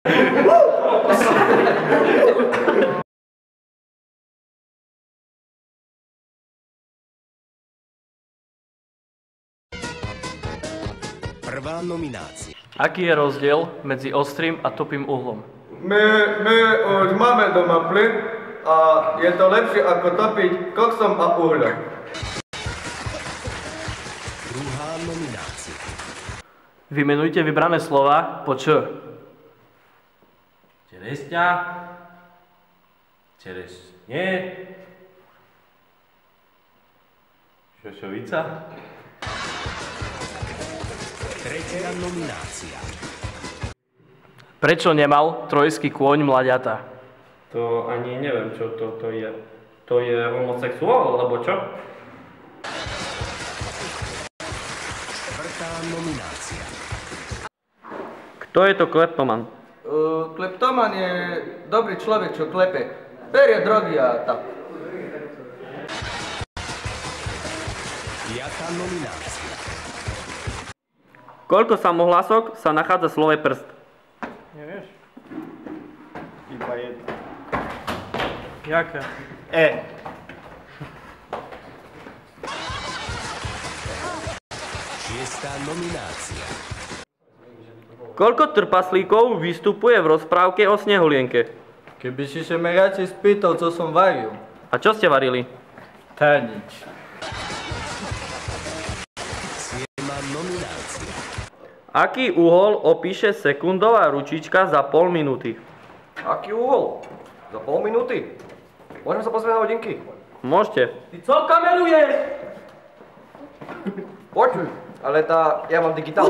Prvá nominácia. Aký je rozdiel medzi ostrým a tupým uhlom? My už máme doma plyn a je to lepšie ako topiť koksom a uhľom. Druhá nominácia. Vymenujte vybrané slova po Č. Čeresťa, čerešne, šošovica. Tretia nominácia. Prečo nemal trojský kôň mladiata? To ani neviem, čo to je. To je homosexuál, alebo čo? Štvrtá nominácia. Kto je to kleptoman? Kleptoman je dobrý človek, čo klepe. Berie drogy a tak. Piatá nominácia. Koľko samohlások sa nachádza v slove prst? Nevieš? Iba jedna. Jaká? E. Šiestá nominácia. Koľko trpaslíkov vystupuje v rozprávke o Snehulienke? Keby si sa ma radšej spýtal, co som varil. A čo ste varili? Tá nič. Siedma nominácia. Aký uhol opíše sekundová ručička za pol minúty? Aký uhol? Za pol minúty? Môžem sa pozrieť na hodinky? Môžete. Ty co kameruješ? Počuj, ale ja mám digitál.